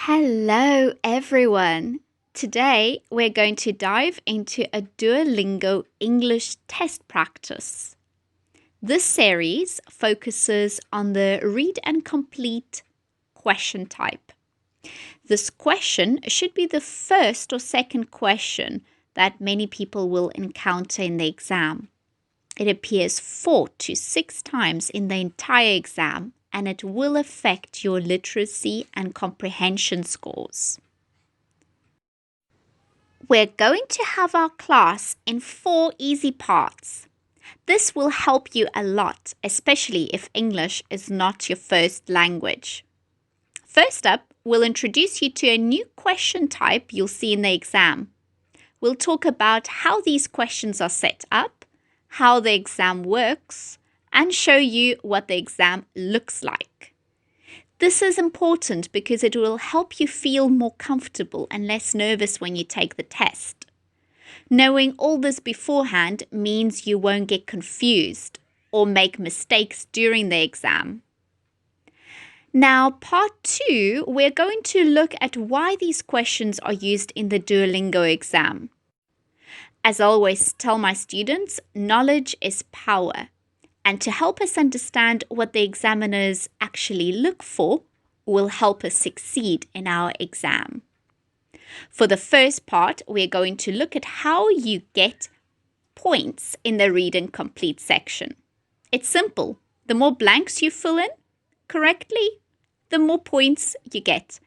Hello, everyone. Today, we're going to dive into a Duolingo English test practice. This series focuses on the read and complete question type. This question should be the first or second question that many people will encounter in the exam. It appears 4 to 6 times in the entire exam, and it will affect your literacy and comprehension scores. We're going to have our class in 4 easy parts. This will help you a lot, especially if English is not your first language. First up, we'll introduce you to a new question type you'll see in the exam. We'll talk about how these questions are set up, how the exam works, and show you what the exam looks like. This is important because it will help you feel more comfortable and less nervous when you take the test. Knowing all this beforehand means you won't get confused or make mistakes during the exam. Now, part 2, we're going to look at why these questions are used in the Duolingo exam. As I always tell my students, knowledge is power. And to help us understand what the examiners actually look for will help us succeed in our exam. For the first part, we're going to look at how you get points in the read and complete section. It's simple. The more blanks you fill in correctly, the more points you get.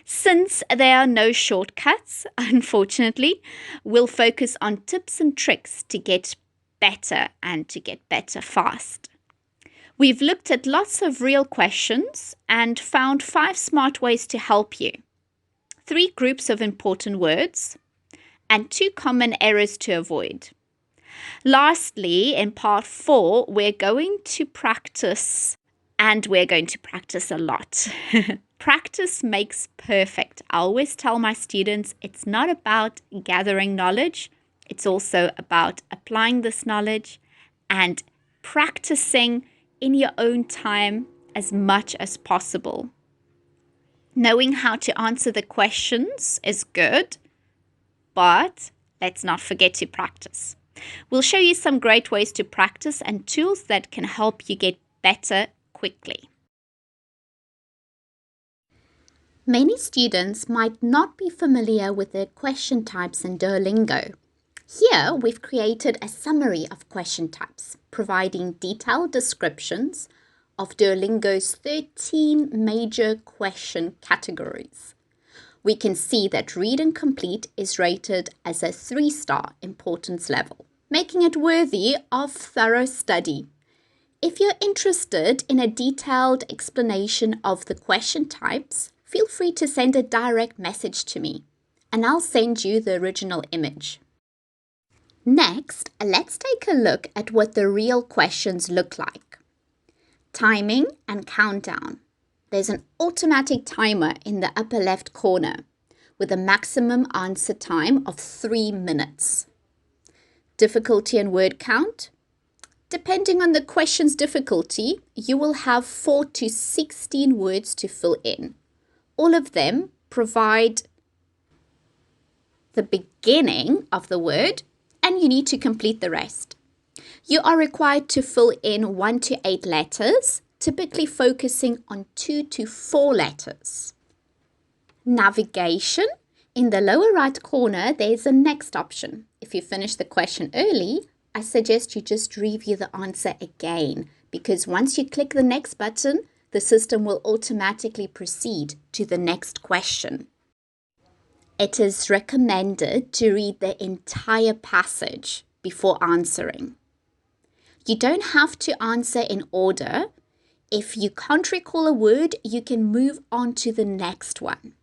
Since there are no shortcuts, unfortunately, we'll focus on tips and tricks to get better and to get better fast. We've looked at lots of real questions and found 5 smart ways to help you. 3 groups of important words and 2 common errors to avoid. Lastly, in part 4, we're going to practice, and we're going to practice a lot. Practice makes perfect. I always tell my students it's not about gathering knowledge. It's also about applying this knowledge and practicing in your own time as much as possible. Knowing how to answer the questions is good, but let's not forget to practice. We'll show you some great ways to practice and tools that can help you get better quickly. Many students might not be familiar with the question types in Duolingo. Here, we've created a summary of question types, providing detailed descriptions of Duolingo's 13 major question categories. We can see that Read and Complete is rated as a 3-star importance level, making it worthy of thorough study. If you're interested in a detailed explanation of the question types, feel free to send a direct message to me, and I'll send you the original image. Next, let's take a look at what the real questions look like. Timing and countdown. There's an automatic timer in the upper left corner with a maximum answer time of 3 minutes. Difficulty and word count. Depending on the question's difficulty, you will have 4 to 16 words to fill in. All of them provide the beginning of the word, and you need to complete the rest. You are required to fill in 1 to 8 letters, typically focusing on 2 to 4 letters. Navigation. In the lower right corner, there's a next option. If you finish the question early, I suggest you just review the answer again, because once you click the next button, the system will automatically proceed to the next question. It is recommended to read the entire passage before answering. You don't have to answer in order. If you can't recall a word, you can move on to the next one.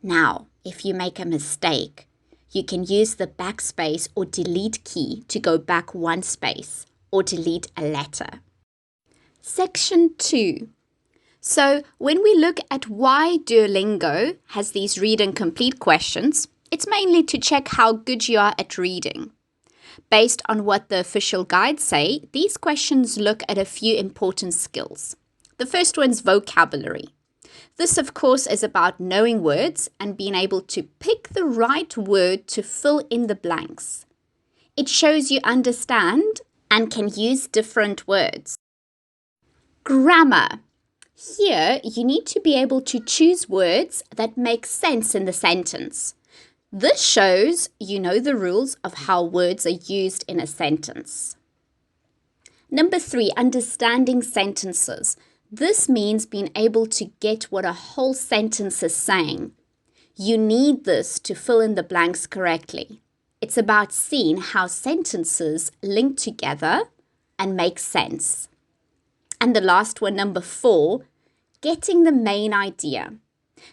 Now, if you make a mistake, you can use the backspace or delete key to go back 1 space or delete a letter. Section 2. So when we look at why Duolingo has these read and complete questions, it's mainly to check how good you are at reading. Based on what the official guides say, these questions look at a few important skills. The first one's vocabulary. This, of course, is about knowing words and being able to pick the right word to fill in the blanks. It shows you understand and can use different words. Grammar. Here, you need to be able to choose words that make sense in the sentence. This shows you know the rules of how words are used in a sentence. Number 3, understanding sentences. This means being able to get what a whole sentence is saying. You need this to fill in the blanks correctly. It's about seeing how sentences link together and make sense. And the last one, number 4, getting the main idea.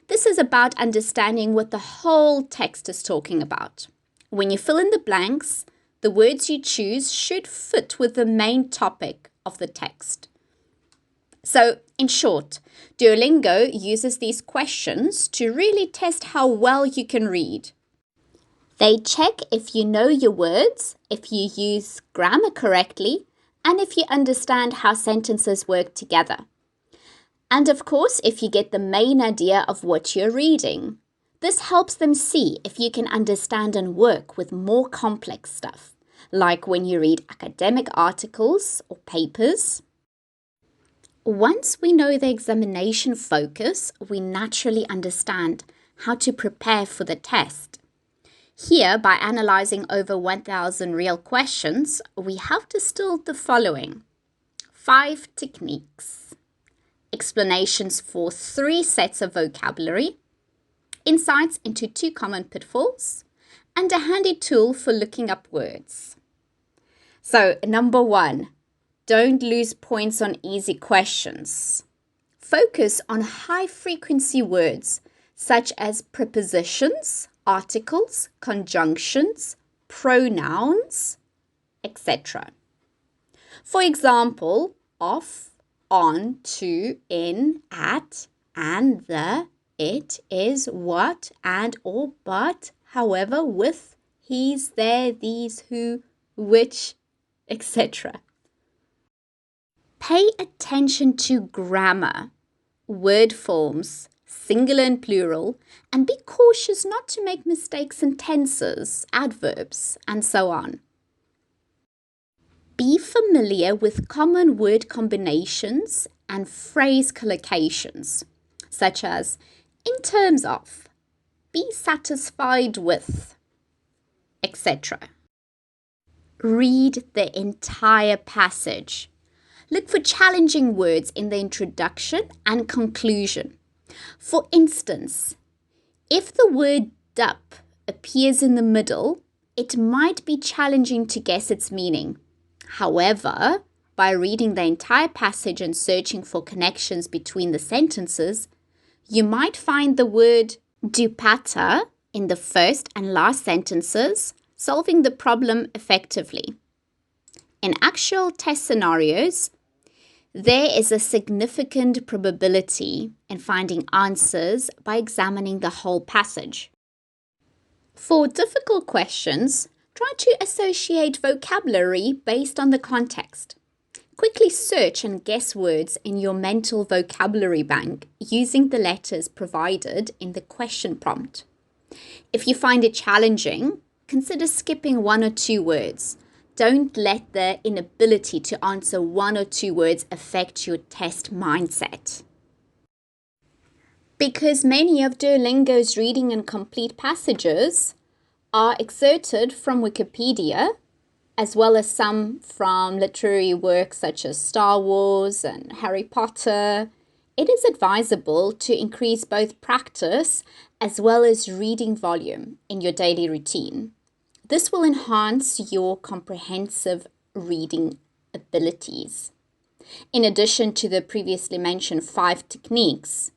This is about understanding what the whole text is talking about. When you fill in the blanks, the words you choose should fit with the main topic of the text. So, in short, Duolingo uses these questions to really test how well you can read. They check if you know your words, if you use grammar correctly, and if you understand how sentences work together. And of course, if you get the main idea of what you're reading. This helps them see if you can understand and work with more complex stuff, like when you read academic articles or papers. Once we know the examination focus, we naturally understand how to prepare for the test. Here, by analyzing over 1,000 real questions, we have distilled the following: 5 techniques, explanations for 3 sets of vocabulary, insights into 2 common pitfalls, and a handy tool for looking up words. So, number 1, don't lose points on easy questions. Focus on high-frequency words such as prepositions, articles, conjunctions, pronouns, etc. For example, off, on, to, in, at, and the, it, is, what, and, or, but, however, with, he's, there, these, who, which, etc. Pay attention to grammar, word forms, singular and plural, and be cautious not to make mistakes in tenses, adverbs, and so on. Be familiar with common word combinations and phrase collocations, such as in terms of, be satisfied with, etc. Read the entire passage. Look for challenging words in the introduction and conclusion. For instance, if the word dup appears in the middle, it might be challenging to guess its meaning. However, by reading the entire passage and searching for connections between the sentences, you might find the word dupata in the first and last sentences, solving the problem effectively. In actual test scenarios, there is a significant probability in finding answers by examining the whole passage. For difficult questions, try to associate vocabulary based on the context. Quickly search and guess words in your mental vocabulary bank using the letters provided in the question prompt. If you find it challenging, consider skipping 1 or 2 words. Don't let the inability to answer 1 or 2 words affect your test mindset. Because many of Duolingo's reading and complete passages are excerpted from Wikipedia, as well as some from literary works such as Star Wars and Harry Potter, it is advisable to increase both practice as well as reading volume in your daily routine. This will enhance your comprehensive reading abilities. In addition to the previously mentioned 5 techniques,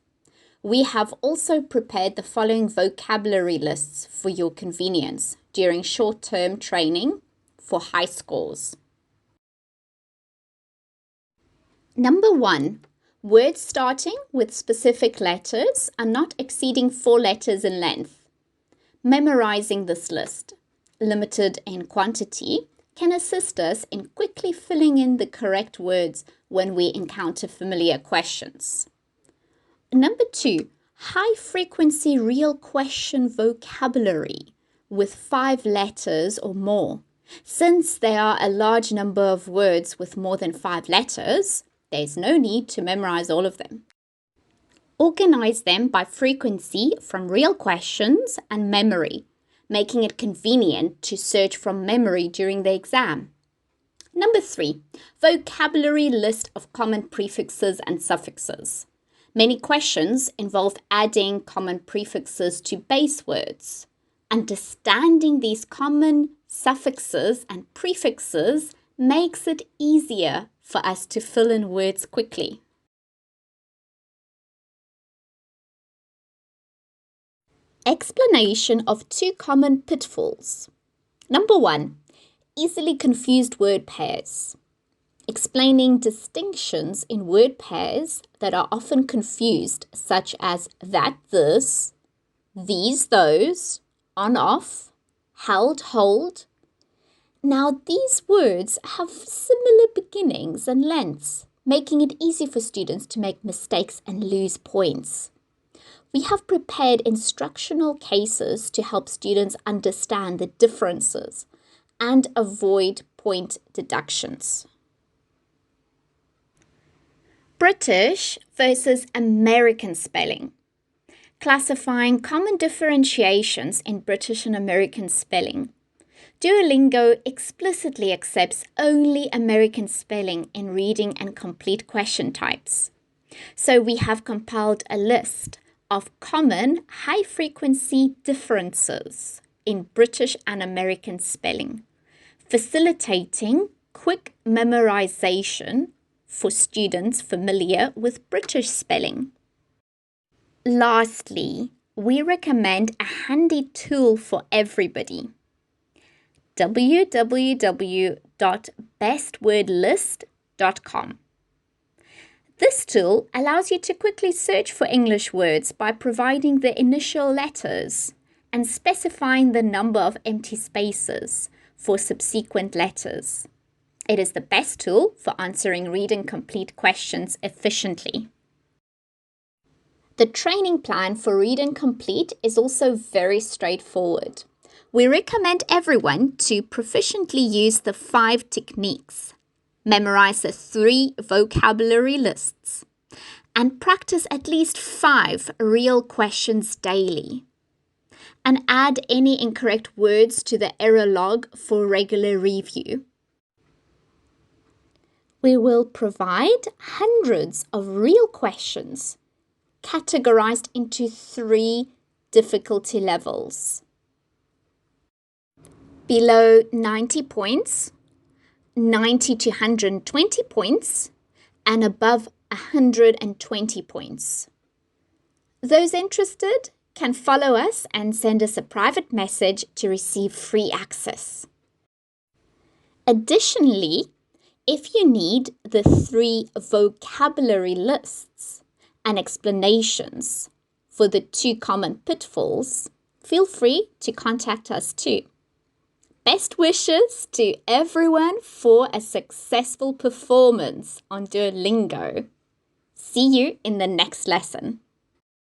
we have also prepared the following vocabulary lists for your convenience during short-term training for high scores. Number 1, words starting with specific letters and not exceeding 4 letters in length. Memorizing this list, limited in quantity, can assist us in quickly filling in the correct words when we encounter familiar questions. Number 2, high frequency real question vocabulary with 5 letters or more. Since there are a large number of words with more than 5 letters, there's no need to memorize all of them. Organize them by frequency from real questions and memory, making it convenient to search from memory during the exam. Number 3, vocabulary list of common prefixes and suffixes. Many questions involve adding common prefixes to base words. Understanding these common suffixes and prefixes makes it easier for us to fill in words quickly. Explanation of 2 common pitfalls. Number 1, easily confused word pairs. Explaining distinctions in word pairs that are often confused, such as that, this, these, those, on, off, held, hold. Now, these words have similar beginnings and lengths, making it easy for students to make mistakes and lose points. We have prepared instructional cases to help students understand the differences and avoid point deductions. British versus American spelling. Classifying common differentiations in British and American spelling. Duolingo explicitly accepts only American spelling in reading and complete question types. So we have compiled a list of common high-frequency differences in British and American spelling, facilitating quick memorization for students familiar with British spelling. Lastly, we recommend a handy tool for everybody. www.bestwordlist.com. This tool allows you to quickly search for English words by providing the initial letters and specifying the number of empty spaces for subsequent letters. It is the best tool for answering read and complete questions efficiently. The training plan for read and complete is also very straightforward. We recommend everyone to proficiently use the 5 techniques, memorize the 3 vocabulary lists, and practice at least 5 real questions daily, and add any incorrect words to the error log for regular review. We will provide hundreds of real questions categorized into 3 difficulty levels. Below 90 points, 90 to 120 points, and above 120 points. Those interested can follow us and send us a private message to receive free access. Additionally, if you need the 3 vocabulary lists and explanations for the 2 common pitfalls, feel free to contact us too. Best wishes to everyone for a successful performance on Duolingo. See you in the next lesson.